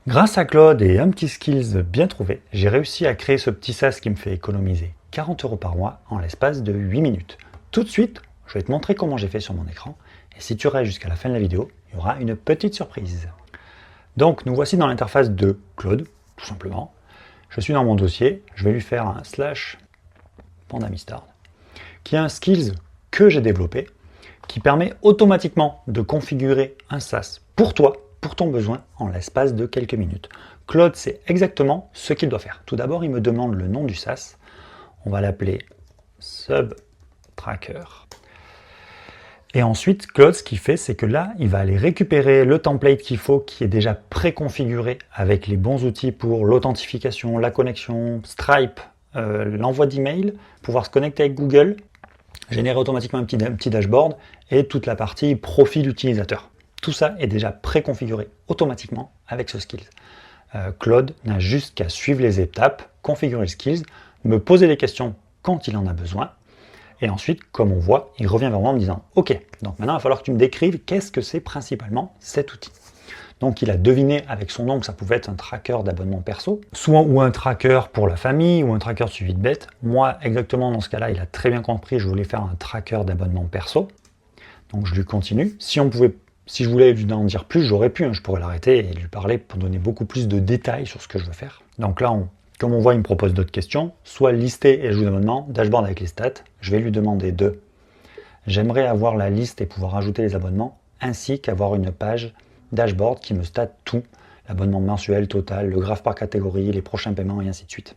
Grâce à Claude et un petit skills bien trouvé, j'ai réussi à créer ce petit SaaS qui me fait économiser 40 € par mois en l'espace de 8 minutes. Tout de suite, je vais te montrer comment j'ai fait sur mon écran. Et si tu restes jusqu'à la fin de la vidéo, il y aura une petite surprise. Donc nous voici dans l'interface de Claude, tout simplement. Je suis dans mon dossier, je vais lui faire un / PandaMustard, qui est un skills que j'ai développé, qui permet automatiquement de configurer un SaaS pour toi, pour ton besoin, en l'espace de quelques minutes. Claude sait exactement ce qu'il doit faire. Tout d'abord, il me demande le nom du SaaS. On va l'appeler SubTracker. Et ensuite, Claude, ce qu'il fait, c'est que là, il va aller récupérer le template qu'il faut, qui est déjà préconfiguré avec les bons outils pour l'authentification, la connexion, Stripe, l'envoi d'email, pouvoir se connecter avec Google, générer automatiquement un petit dashboard et toute la partie profil utilisateur. Tout ça est déjà préconfiguré automatiquement avec ce skills. Claude n'a juste qu'à suivre les étapes, configurer le skills, me poser des questions quand il en a besoin. Et ensuite, comme on voit, il revient vers moi en me disant « Ok, donc maintenant il va falloir que tu me décrives qu'est-ce que c'est principalement cet outil. » Donc il a deviné avec son nom que ça pouvait être un tracker d'abonnement perso, soit ou un tracker pour la famille, ou un tracker de suivi de bête. Moi, exactement dans ce cas-là, il a très bien compris, je voulais faire un tracker d'abonnement perso. Donc je lui continue. Si je voulais lui en dire plus, j'aurais pu, je pourrais l'arrêter et lui parler pour donner beaucoup plus de détails sur ce que je veux faire. Donc là, comme on voit, il me propose d'autres questions, soit lister et ajout d'abonnement, dashboard avec les stats. Je vais lui demander de j'aimerais avoir la liste et pouvoir ajouter les abonnements, ainsi qu'avoir une page dashboard qui me state tout, l'abonnement mensuel, total, le graphe par catégorie, les prochains paiements et ainsi de suite.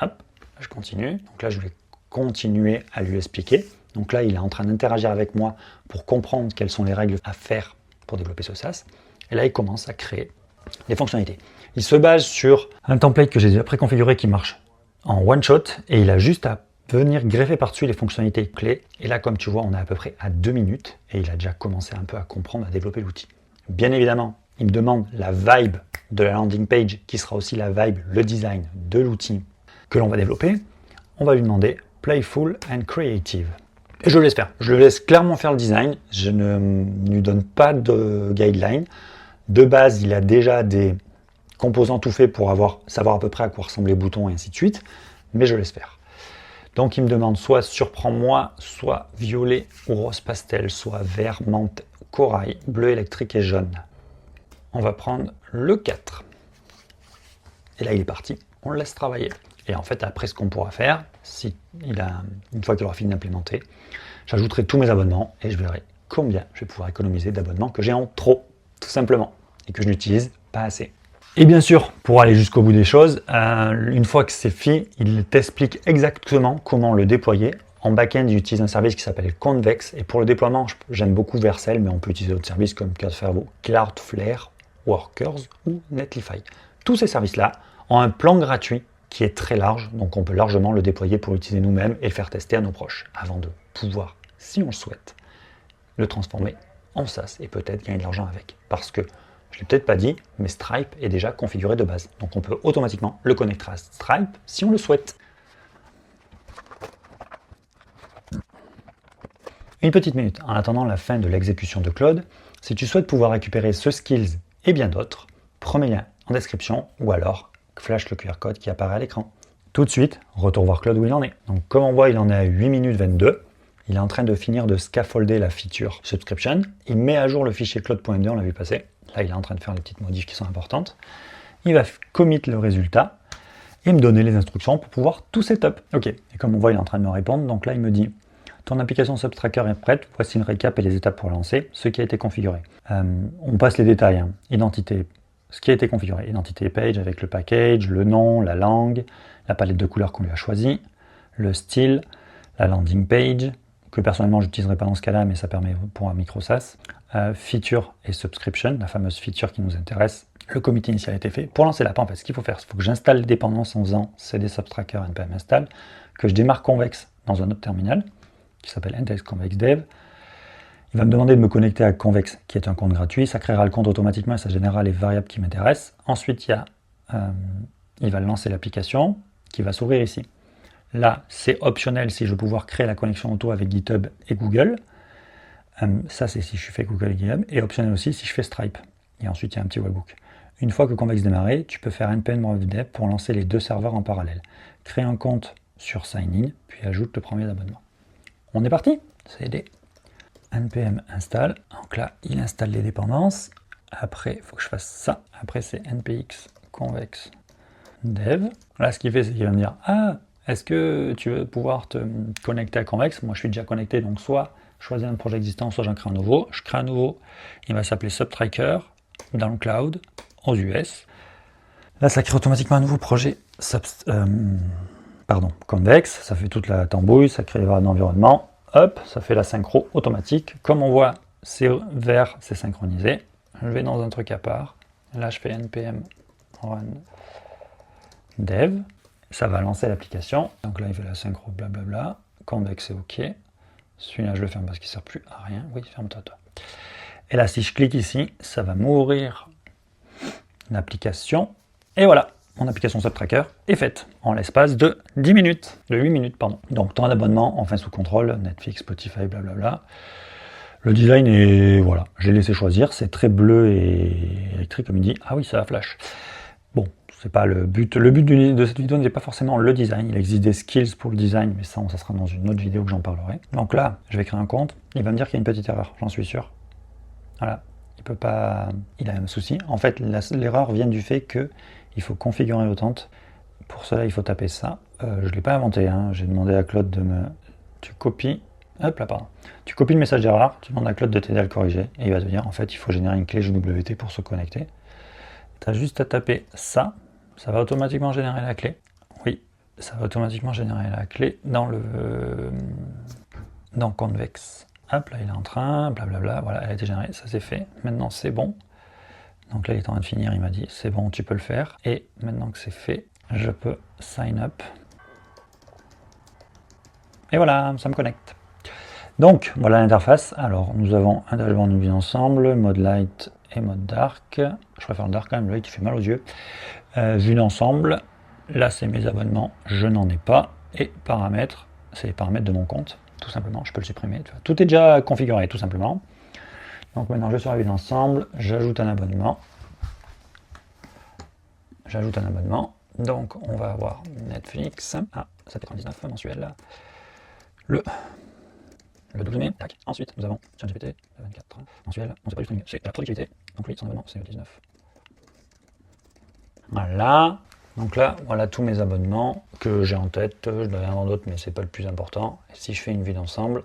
Hop, je continue. Donc là, je vais continuer à lui expliquer. Donc là, il est en train d'interagir avec moi pour comprendre quelles sont les règles à faire pour développer ce SaaS. Et là, il commence à créer les fonctionnalités. Il se base sur un template que j'ai déjà préconfiguré qui marche en one shot et il a juste à venir greffer par-dessus les fonctionnalités clés. Et là, comme tu vois, on est à peu près à 2 minutes et il a déjà commencé un peu à comprendre, à développer l'outil. Bien évidemment, il me demande la vibe de la landing page qui sera aussi la vibe, le design de l'outil que l'on va développer. On va lui demander Playful and Creative. Et je le laisse faire. Je le laisse clairement faire le design. Je ne lui donne pas de guideline. De base, il a déjà des composants tout faits pour savoir à peu près à quoi ressemblent les boutons et ainsi de suite. Mais je laisse faire. Donc il me demande soit surprends-moi, soit violet ou rose pastel, soit vert, menthe, corail, bleu électrique et jaune. On va prendre le 4. Et là il est parti. On le laisse travailler. Et en fait, après, ce qu'on pourra faire, une fois qu'il aura fini d'implémenter, j'ajouterai tous mes abonnements et je verrai combien je vais pouvoir économiser d'abonnements que j'ai en trop, tout simplement, et que je n'utilise pas assez. Et bien sûr, pour aller jusqu'au bout des choses, une fois que c'est fait, il t'explique exactement comment le déployer. En back-end, il utilise un service qui s'appelle Convex, et pour le déploiement, j'aime beaucoup Vercel, mais on peut utiliser d'autres services comme Cloudflare, Workers ou Netlify. Tous ces services-là ont un plan gratuit qui est très large, donc on peut largement le déployer pour l'utiliser nous-mêmes et le faire tester à nos proches, avant de pouvoir, si on le souhaite, le transformer en SaaS et peut-être gagner de l'argent avec. Parce que, je ne l'ai peut-être pas dit, mais Stripe est déjà configuré de base. Donc on peut automatiquement le connecter à Stripe si on le souhaite. Une petite minute, en attendant la fin de l'exécution de Claude, si tu souhaites pouvoir récupérer ce skills et bien d'autres, premier lien en description ou alors flash le QR code qui apparaît à l'écran. Tout de suite, retour voir Claude où il en est. Donc comme on voit, il en est à 8 minutes 22. Il est en train de finir de scaffolder la feature subscription. Il met à jour le fichier claude.md, on l'a vu passer. Là, il est en train de faire les petites modifs qui sont importantes. Il va commit le résultat et me donner les instructions pour pouvoir tout setup. Ok, et comme on voit, il est en train de me répondre. Donc là, il me dit ton application SubTracker est prête. Voici une récap et les étapes pour lancer ce qui a été configuré. On passe les détails. Identité. Ce qui a été configuré, identité page avec le package, le nom, la langue, la palette de couleurs qu'on lui a choisie, le style, la landing page, que personnellement je n'utiliserai pas dans ce cas-là, mais ça permet pour un micro SaaS, feature et subscription, la fameuse feature qui nous intéresse. Le commit initial a été fait. Pour lancer l'app, en fait, ce qu'il faut faire, il faut que j'installe les dépendances en faisant cd subtracker npm install, que je démarre Convex dans un autre terminal, qui s'appelle NTS Convex Dev. Il va me demander de me connecter à Convex, qui est un compte gratuit. Ça créera le compte automatiquement et ça générera les variables qui m'intéressent. Ensuite, il va lancer l'application qui va s'ouvrir ici. Là, c'est optionnel si je veux pouvoir créer la connexion auto avec GitHub et Google. Ça, c'est si je fais Google et GitHub. Et optionnel aussi si je fais Stripe. Et ensuite, il y a un petit webhook. Une fois que Convex démarré, tu peux faire npm dev pour lancer les 2 serveurs en parallèle. Crée un compte sur sign in, puis ajoute le premier abonnement. On est parti, cd npm install. Donc là, il installe les dépendances. Après, il faut que je fasse ça. Après, c'est npx convex dev. Là, ce qu'il fait, c'est qu'il va me dire « Ah, est-ce que tu veux pouvoir te connecter à Convex ?» Moi, je suis déjà connecté, donc soit je choisis un projet existant, soit j'en crée un nouveau. Je crée un nouveau. Il va s'appeler Subtracker dans le cloud aux US. Là, ça crée automatiquement un nouveau projet Convex. Ça fait toute la tambouille, ça crée un environnement. Hop, ça fait la synchro automatique. Comme on voit, c'est vert, c'est synchronisé. Je vais dans un truc à part. Là, je fais npm run dev. Ça va lancer l'application. Donc là, il fait la synchro, blablabla. Convex, c'est OK. Celui-là, je le ferme parce qu'il ne sert plus à rien. Oui, ferme-toi, toi. Et là, si je clique ici, ça va m'ouvrir l'application. Et voilà, mon application Subtracker est faite en l'espace de 10 minutes, de 8 minutes, pardon. Donc, ton abonnement, enfin sous contrôle, Netflix, Spotify, blablabla. Le design est, voilà, j'ai laissé choisir, c'est très bleu et électrique, comme il dit. Ah oui, ça flash. Bon, c'est pas le but. Le but de cette vidéo n'est pas forcément le design. Il existe des skills pour le design, mais ça sera dans une autre vidéo que j'en parlerai. Donc là, je vais créer un compte. Il va me dire qu'il y a une petite erreur, j'en suis sûr. Voilà, il peut pas, il a un souci. En fait, l'erreur vient du fait que il faut configurer l'autente. Pour cela, il faut taper ça. Je ne l'ai pas inventé, hein. J'ai demandé à Claude de me... Tu copies... Hop là, pardon. Tu copies le message d'erreur, tu demandes à Claude de t'aider à le corriger, et il va te dire, en fait, il faut générer une clé JWT pour se connecter. Tu as juste à taper ça, ça va automatiquement générer la clé. Oui, ça va automatiquement générer la clé dans Convex. Hop, là, il est en train, blablabla, voilà, elle a été générée, ça c'est fait. Maintenant, c'est bon. Donc là, il est en train de finir, il m'a dit, c'est bon, tu peux le faire. Et maintenant que c'est fait, je peux sign up. Et voilà, ça me connecte. Donc, voilà l'interface. Alors, nous avons un élément de vue ensemble, mode light et mode dark. Je préfère le dark quand même, le light qui fait mal aux yeux. Vue d'ensemble, là c'est mes abonnements, je n'en ai pas. Et paramètres, c'est les paramètres de mon compte, tout simplement, je peux le supprimer. Tu vois. Tout est déjà configuré, tout simplement. Donc maintenant, je vais sur la vue d'ensemble, j'ajoute un abonnement. J'ajoute un abonnement. Donc, on va avoir Netflix. Ah, ça fait 39 mensuel là. Le 12 mai. Tac. Ensuite, nous avons ChatGPT, 24 mensuel. Non, c'est pas du streaming, c'est la productivité. Donc, lui, son abonnement, c'est le 19. Voilà. Donc là, voilà tous mes abonnements que j'ai en tête. Je dois y en avoir d'autres, mais c'est pas le plus important. Et si je fais une vue d'ensemble,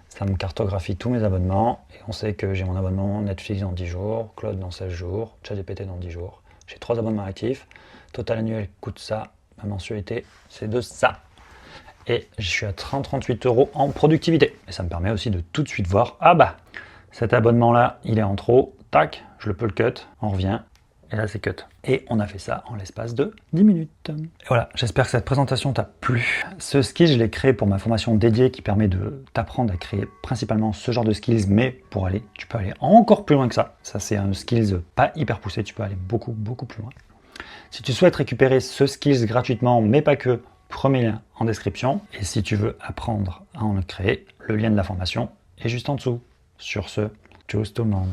ça me cartographie tous mes abonnements. Et on sait que j'ai mon abonnement Netflix dans 10 jours, Claude dans 16 jours, ChatGPT dans 10 jours. J'ai 3 abonnements actifs. Total annuel coûte ça. Ma mensualité, c'est de ça. Et je suis à 38 € en productivité. Et ça me permet aussi de tout de suite voir, ah bah, cet abonnement-là, il est en trop. Tac, je le peux le cut. On revient. Et là, c'est cut. Et on a fait ça en l'espace de 10 minutes. Et voilà, j'espère que cette présentation t'a plu. Ce skill, je l'ai créé pour ma formation dédiée qui permet de t'apprendre à créer principalement ce genre de skills, mais pour aller, tu peux aller encore plus loin que ça. Ça, c'est un skills pas hyper poussé, tu peux aller beaucoup plus loin. Si tu souhaites récupérer ce skills gratuitement, mais pas que, premier lien en description. Et si tu veux apprendre à en créer, le lien de la formation est juste en dessous. Sur ce, tchuss tout le monde.